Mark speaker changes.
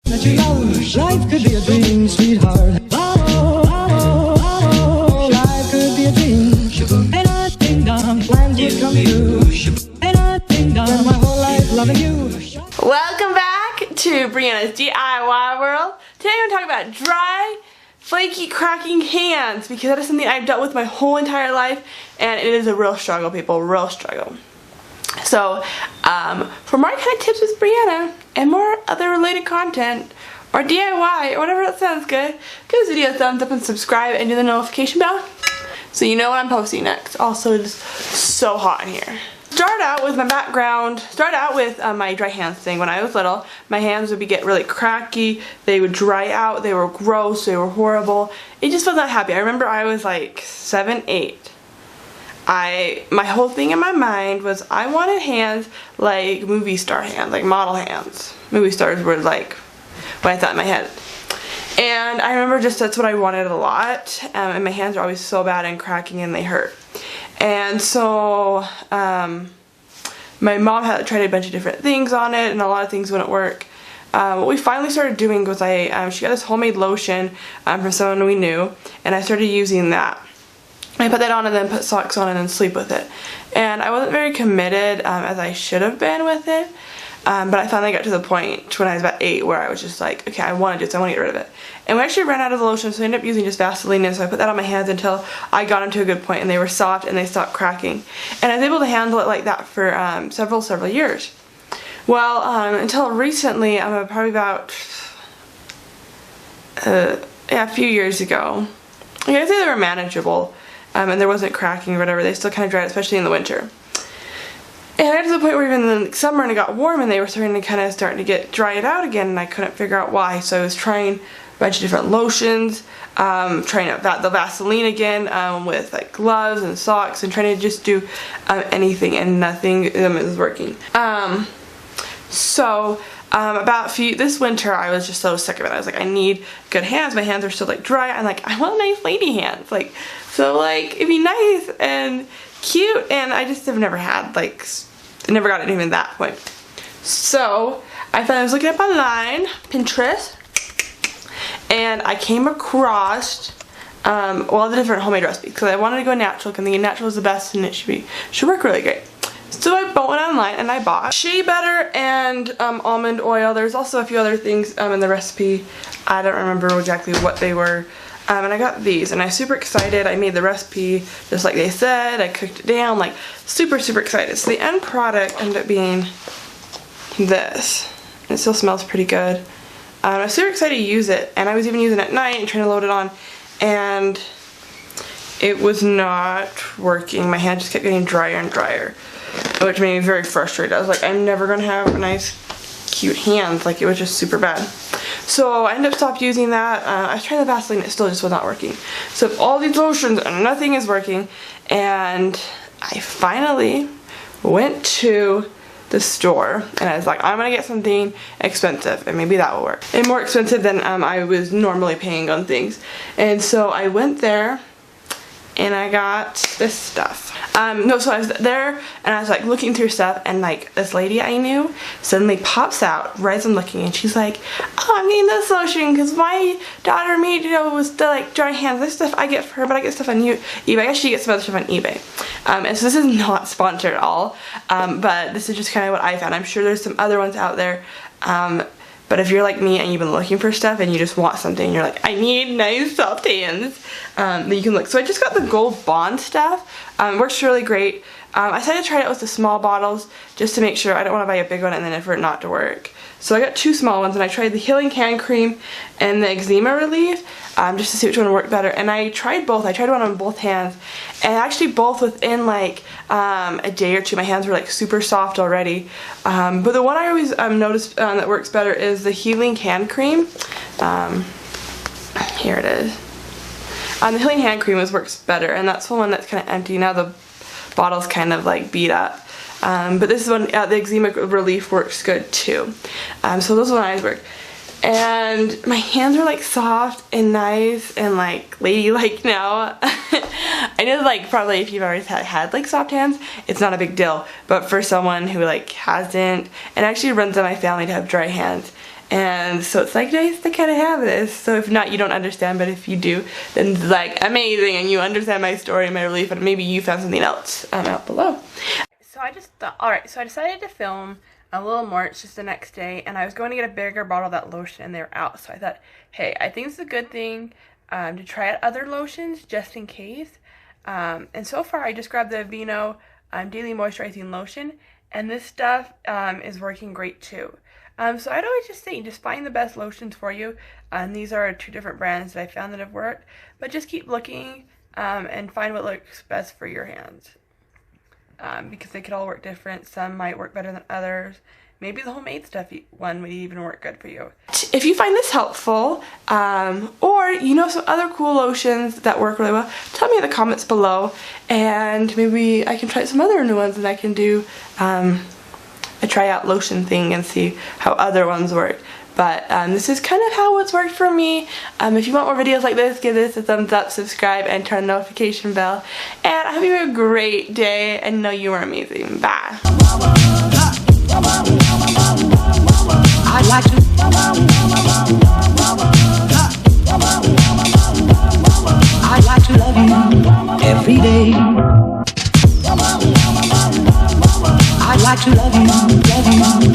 Speaker 1: That you love, life could be a dream, sweetheart. Life could be a dream. And I think plans would come true. And I think my whole life loving you.
Speaker 2: Welcome back to Brianna's DIY world. Today I'm going to talk about dry, flaky, cracking hands because that is something I've dealt with my whole entire life, and it is a real struggle, people, real struggle. So, for more kind of tips with Brianna and more other related content, or DIY, or whatever that sounds good, give this video a thumbs up and subscribe and do the notification bell so you know when I'm posting next. Also, it's so hot in here. Start out with my background, my dry hands thing. When I was little, my hands would get really cracky, they would dry out, they were gross, they were horrible. It just was not happy. I remember I was like 7, 8. My whole thing in my mind was I wanted hands like movie star hands, like model hands. Movie stars were like what I thought in my head. And I remember just that's what I wanted a lot. And my hands are always so bad and cracking and they hurt. And so my mom had tried a bunch of different things on it and a lot of things wouldn't work. What we finally started doing was she got this homemade lotion from someone we knew, and I started using that. I put that on and then put socks on and then sleep with it. And I wasn't very committed as I should have been with it. But I finally got to the point when I was about 8 where I was just like, okay, I want to do this, I want to get rid of it. And we actually ran out of the lotion, so I ended up using just Vaseline, and so I put that on my hands until I got them to a good point and they were soft and they stopped cracking. And I was able to handle it like that for several years. Well, until recently, probably about a few years ago, I guess they were manageable. And there wasn't cracking or whatever. They still kind of dried, especially in the winter. And I got to the point where even in the summer and it got warm and they were starting to get dried out again, and I couldn't figure out why. So I was trying a bunch of different lotions, trying out the Vaseline again with like gloves and socks, and trying to just do anything, and nothing is working. This winter I was just so sick of it. I was like, I need good hands. My hands are still like dry. I'm like, I want nice lady hands. Like, so like it'd be nice and cute, and I just have never had never got it even that point. So I was looking up online, Pinterest, and I came across all the different homemade recipes because I wanted to go natural, because the natural is the best and it should work really great. So I bought one online and I bought shea butter and almond oil. There's also a few other things in the recipe. I don't remember exactly what they were. And I got these and I'm super excited. I made the recipe just like they said. I cooked it down, like super excited. So the end product ended up being this. It still smells pretty good. I was super excited to use it, and I was even using it at night and trying to load it on, and it was not working. My hand just kept getting drier and drier, which made me very frustrated. I was like, I'm never gonna have nice, cute hands. Like, it was just super bad. So I ended up stopped using that. I was trying the Vaseline, it still just was not working. So all these lotions and nothing is working, and I finally went to the store and I was like, I'm gonna get something expensive and maybe that will work. And more expensive than I was normally paying on things. And so I went there and I got this stuff. So I was there and I was like looking through stuff, and like this lady I knew suddenly pops out right as I'm looking, and she's like, oh, I'm getting this lotion because my daughter made, was the like dry hands. This stuff I get for her, but I get stuff on eBay. I guess she gets some other stuff on eBay. And so this is not sponsored at all, but this is just kind of what I found. I'm sure there's some other ones out there. But if you're like me and you've been looking for stuff and you just want something, and you're like, I need nice soft hands, then you can look. So I just got the Gold Bond stuff. It works really great. I decided to try it out with the small bottles just to make sure. I don't want to buy a big one and then for it not to work. So I got 2 small ones, and I tried the Healing Hand Cream and the Eczema Relief just to see which one worked better. And I tried both. I tried one on both hands, and actually both within like a day or two my hands were like super soft already. But the one I always noticed that works better is the Healing Hand Cream. Here it is. The Healing Hand Cream works better, and that's the one that's kind of empty. Now the bottle's kind of like beat up. But this is one, the Eczema Relief works good too. So those ones always work. And my hands are like soft and nice and like ladylike now. I know, like, probably if you've always had like soft hands, it's not a big deal. But for someone who like hasn't, and actually runs in my family to have dry hands, And so it's like nice to kind of have this. So if not, you don't understand, but if you do, then it's like amazing and you understand my story and my relief, and maybe you found something else out below. So I just thought, alright, so I decided to film a little more. It's just the next day, and I was going to get a bigger bottle of that lotion, and they were out. So I thought, hey, I think it's a good thing to try out other lotions just in case. And so far I just grabbed the Aveeno Daily Moisturizing Lotion, and this stuff is working great too. So I'd always just say, just find the best lotions for you. These are 2 different brands that I found that have worked, but just keep looking and find what looks best for your hands. Because they could all work different. Some might work better than others. Maybe the homemade stuff one would even work good for you. If you find this helpful, or you know some other cool lotions that work really well, tell me in the comments below, and maybe I can try some other new ones, and I can do a try out lotion thing and see how other ones work. But this is kind of how it's worked for me. If you want more videos like this, give this a thumbs up, subscribe, and turn the notification bell. And I hope you have a great day, and know you are amazing. Bye.
Speaker 1: I'd like to. I'd like to love you every day. I'd like to love you, love you.